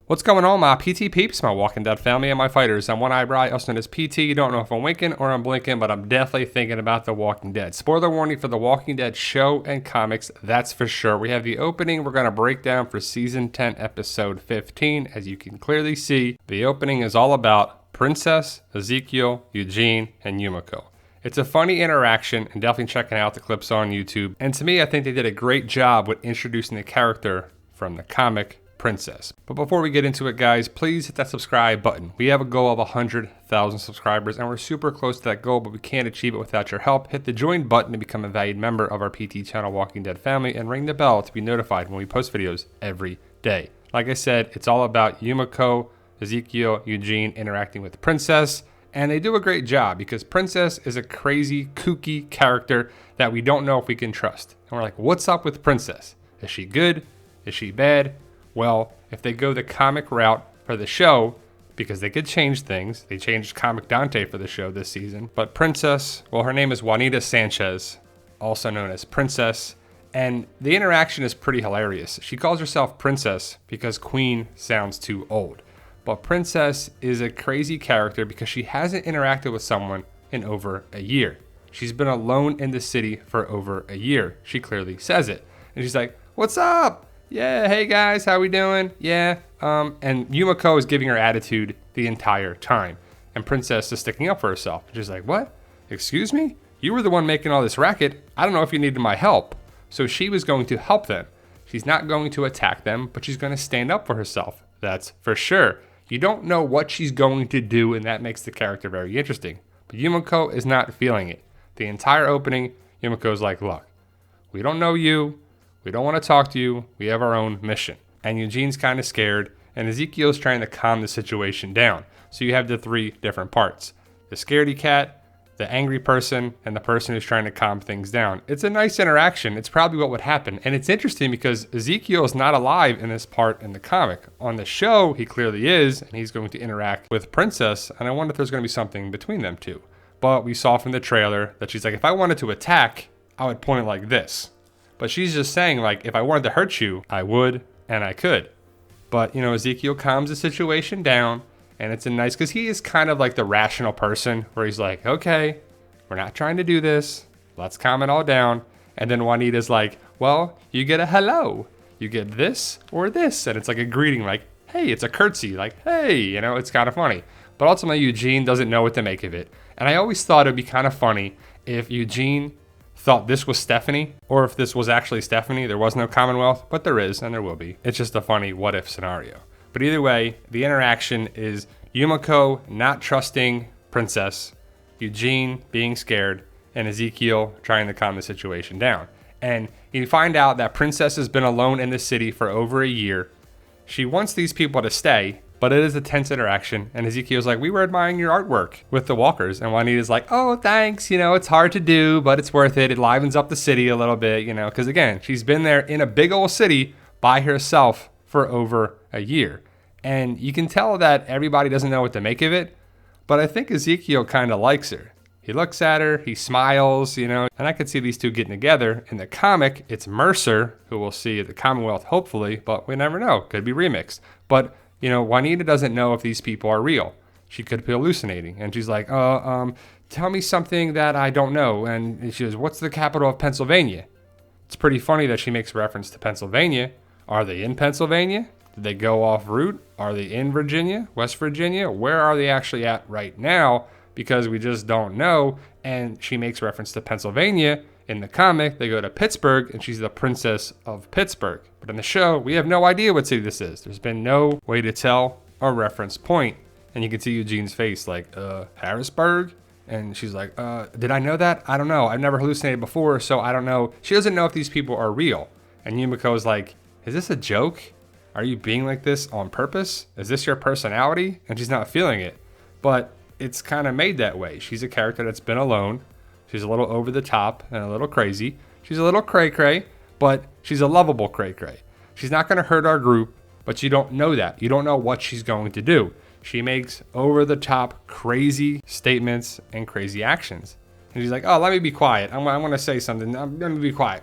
What's going on, my PT peeps, my Walking Dead family, and my fighters? I'm One Eyebrow, also known as PT. You don't know if I'm winking or I'm blinking, but I'm definitely thinking about The Walking Dead. Spoiler warning for The Walking Dead show and comics, that's for sure. We have the opening we're going to break down for Season 10, Episode 15. As you can clearly see, the opening is all about Princess, Ezekiel, Eugene, and Yumiko. It's a funny interaction, and definitely checking out the clips on YouTube. And to me, I think they did a great job with introducing the character from the comic Princess. But before we get into it, guys, please hit that subscribe button. We have a goal of 100,000 subscribers, and we're super close to that goal, but we can't achieve it without your help. Hit the join button to become a valued member of our PT channel Walking Dead family, and ring the bell to be notified when we post videos every day. Like I said, it's all about Yumiko, Ezekiel, Eugene interacting with Princess, and they do a great job because Princess is a crazy, kooky character that we don't know if we can trust. And we're like, what's up with Princess? Is she good? Is she bad? Well, if they go the comic route for the show, because they could change things, they changed Comic Dante for the show this season, but Princess, well, her name is Juanita Sanchez, also known as Princess, and the interaction is pretty hilarious. She calls herself Princess because Queen sounds too old, but Princess is a crazy character because she hasn't interacted with someone in over a year. She's been alone in the city for over a year. She clearly says it, and she's like, "What's up? Yeah, hey guys, how we doing? Yeah." And Yumiko is giving her attitude the entire time. And Princess is sticking up for herself. She's like, "What? Excuse me? You were the one making all this racket. I don't know if you needed my help." So she was going to help them. She's not going to attack them, but she's going to stand up for herself. That's for sure. You don't know what she's going to do, and that makes the character very interesting. But Yumiko is not feeling it. The entire opening, Yumiko's like, "Look, we don't know you. We don't want to talk to you. We have our own mission." And Eugene's kind of scared, and Ezekiel's trying to calm the situation down. So you have the three different parts: the scaredy cat, the angry person, and the person who's trying to calm things down. It's a nice interaction. It's probably what would happen. And it's interesting because Ezekiel is not alive in this part in the comic. On the show, he clearly is, and he's going to interact with Princess, and I wonder if there's going to be something between them two. But we saw from the trailer that she's like, if I wanted to attack, I would point it like this. But she's just saying, like, if I wanted to hurt you, I would and I could. But, Ezekiel calms the situation down, and it's a nice, because he is kind of like the rational person where he's like, okay, we're not trying to do this. Let's calm it all down. And then Juanita's like, well, you get a hello. You get this or this. And it's like a greeting, like, hey, it's a curtsy, like, hey, it's kind of funny. But ultimately, Eugene doesn't know what to make of it. And I always thought it'd be kind of funny if Eugene thought this was Stephanie, or if this was actually Stephanie. There was no Commonwealth, but there is, and there will be. It's just a funny what-if scenario. But either way, the interaction is Yumiko not trusting Princess, Eugene being scared, and Ezekiel trying to calm the situation down. And you find out that Princess has been alone in the city for over a year. She wants these people to stay, but it is a tense interaction, and Ezekiel's like, we were admiring your artwork with the walkers, and Juanita's like, oh, thanks, it's hard to do, but it's worth it. It livens up the city a little bit, because again, she's been there in a big old city by herself for over a year. And you can tell that everybody doesn't know what to make of it, but I think Ezekiel kind of likes her. He looks at her, he smiles, and I could see these two getting together. In the comic, it's Mercer, who we'll see at the Commonwealth, hopefully, but we never know. Could be remixed. But Juanita doesn't know if these people are real. She could be hallucinating. And she's like, tell me something that I don't know. And she goes, what's the capital of Pennsylvania? It's pretty funny that she makes reference to Pennsylvania. Are they in Pennsylvania? Did they go off route? Are they in Virginia, West Virginia? Where are they actually at right now? Because we just don't know. And she makes reference to Pennsylvania. In the comic, they go to Pittsburgh, and she's the Princess of Pittsburgh. But in the show, we have no idea what city this is. There's been no way to tell or reference point. And you can see Eugene's face like, Harrisburg? And she's like, did I know that? I don't know. I've never hallucinated before, so I don't know. She doesn't know if these people are real. And Yumiko's like, is this a joke? Are you being like this on purpose? Is this your personality? And she's not feeling it. But it's kind of made that way. She's a character that's been alone. She's a little over the top and a little crazy. She's a little cray-cray, but she's a lovable cray-cray. She's not going to hurt our group, but you don't know that. You don't know what she's going to do. She makes over-the-top crazy statements and crazy actions. And she's like, oh, let me be quiet. I'm going to say something. I'm going to be quiet.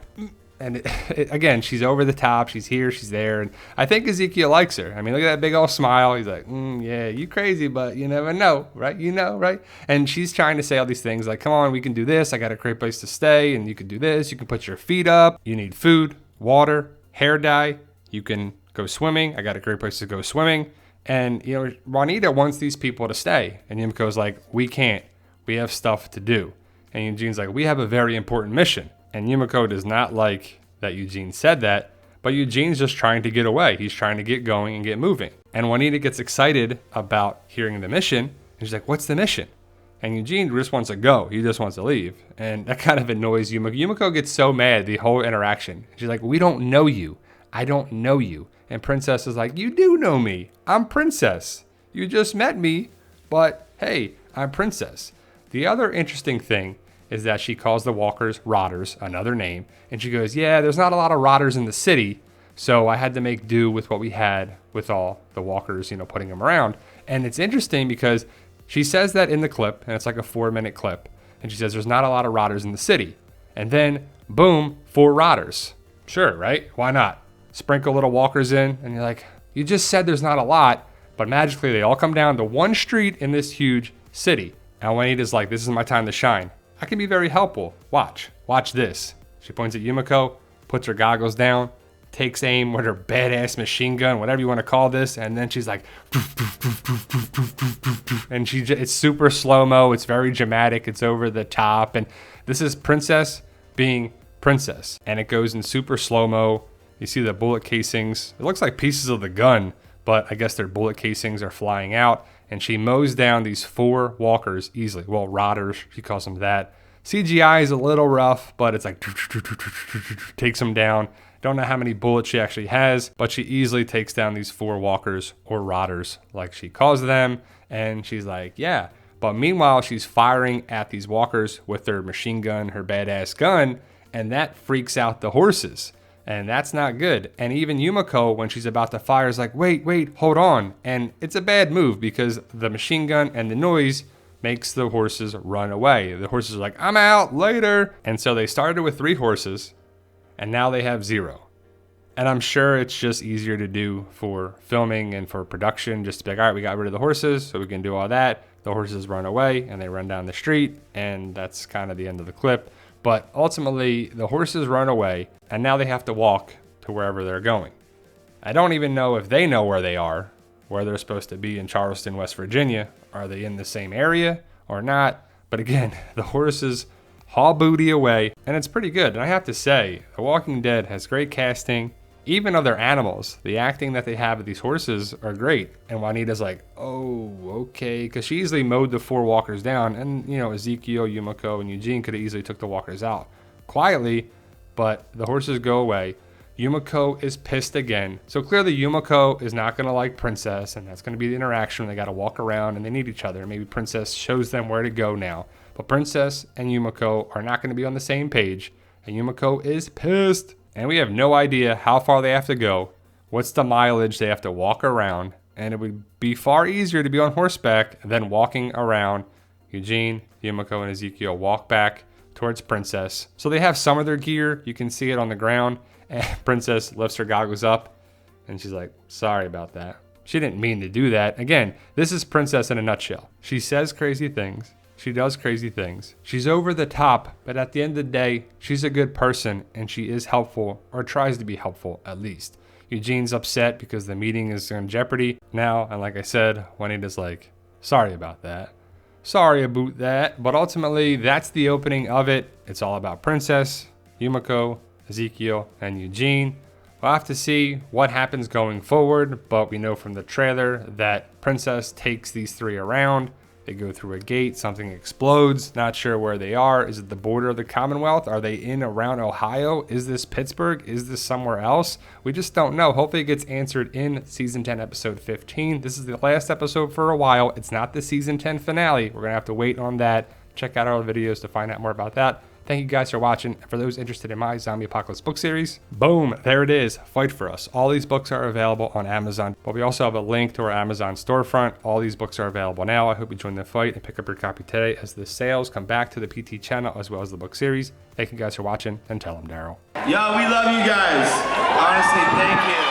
And again, she's over the top. She's here, she's there. And I think Ezekiel likes her. I mean, look at that big old smile. He's like, yeah, you crazy, but you never know, right? You know, right? And she's trying to say all these things like, come on, we can do this. I got a great place to stay. And you can do this. You can put your feet up. You need food, water, hair dye. You can go swimming. I got a great place to go swimming. And, you know, Juanita wants these people to stay. And Yumiko's like, we can't. We have stuff to do. And Eugene's like, we have a very important mission. And Yumiko does not like that Eugene said that, but Eugene's just trying to get away. He's trying to get going and get moving. And Juanita gets excited about hearing the mission. And she's like, what's the mission? And Eugene just wants to go. He just wants to leave. And that kind of annoys Yumiko. Yumiko gets so mad the whole interaction. She's like, we don't know you. I don't know you. And Princess is like, you do know me. I'm Princess. You just met me, but hey, I'm Princess. The other interesting thing is that she calls the walkers rotters, another name. And she goes, yeah, there's not a lot of rotters in the city, so I had to make do with what we had with all the walkers, you know, putting them around. And it's interesting because she says that in the clip, and it's like a 4-minute clip. And she says there's not a lot of rotters in the city. And then, boom, 4 rotters. Sure, right? Why not? Sprinkle little walkers in, and you're like, you just said there's not a lot, but magically they all come down to one street in this huge city. And Juanita's like, this is my time to shine. I can be very helpful. Watch this. She points at Yumiko, puts her goggles down, takes aim with her badass machine gun, whatever you want to call this, and then she's like, and it's super slow-mo, it's very dramatic, it's over the top, and this is Princess being Princess, and it goes in super slow-mo. You see the bullet casings. It looks like pieces of the gun, but I guess their bullet casings are flying out. And she mows down these 4 walkers easily. Well, rotters, she calls them that. CGI is a little rough, but it's like takes them down. Don't know how many bullets she actually has, but she easily takes down these 4 walkers or rotters, like she calls them. And she's like, yeah. But meanwhile, she's firing at these walkers with her machine gun, her badass gun, and that freaks out the horses. And that's not good. And even Yumiko, when she's about to fire, is like, wait, hold on. And it's a bad move because the machine gun and the noise makes the horses run away. The horses are like, I'm out, later. And so they started with 3 horses, and now they have 0. And I'm sure it's just easier to do for filming and for production, just to be like, all right, we got rid of the horses, so we can do all that. The horses run away, and they run down the street, and that's kind of the end of the clip. But ultimately, the horses run away, and now they have to walk to wherever they're going. I don't even know if they know where they are, where they're supposed to be in Charleston, West Virginia. Are they in the same area or not? But again, the horses haul booty away, and it's pretty good. And I have to say, The Walking Dead has great casting. Even other animals, the acting that they have with these horses are great. And Juanita's like, oh, okay. Because she easily mowed the 4 walkers down. And, you know, Ezekiel, Yumiko, and Eugene could have easily took the walkers out quietly. But the horses go away. Yumiko is pissed again. So clearly Yumiko is not going to like Princess. And that's going to be the interaction. They got to walk around and they need each other. Maybe Princess shows them where to go now. But Princess and Yumiko are not going to be on the same page. And Yumiko is pissed. And we have no idea how far they have to go, what's the mileage they have to walk around, and it would be far easier to be on horseback than walking around. Eugene, Yumiko, and Ezekiel walk back towards Princess. So they have some of their gear. You can see it on the ground. And Princess lifts her goggles up, and she's like, sorry about that. She didn't mean to do that. Again, this is Princess in a nutshell. She says crazy things. She does crazy things. She's over the top, but at the end of the day, she's a good person and she is helpful, or tries to be helpful at least. Eugene's upset because the meeting is in jeopardy now, and like I said, Juanita's like, sorry about that. Sorry about that. But ultimately, that's the opening of it. It's all about Princess, Yumiko, Ezekiel, and Eugene. We'll have to see what happens going forward, but we know from the trailer that Princess takes these 3 around. They go through a gate, something explodes, not sure where they are. Is it the border of the Commonwealth? Are they in around Ohio? Is this Pittsburgh? Is this somewhere else? We just don't know. Hopefully it gets answered in season 10, episode 15. This is the last episode for a while. It's not the season 10 finale. We're going to have to wait on that. Check out our videos to find out more about that. Thank you guys for watching. For those interested in my Zombie Apocalypse book series, boom, there it is. Fight for Us. All these books are available on Amazon, but we also have a link to our Amazon storefront. All these books are available now. I hope you join the fight and pick up your copy today as the sales come back to the PT channel as well as the book series. Thank you guys for watching, and tell them Daryl. Yo, we love you guys. Honestly, thank you.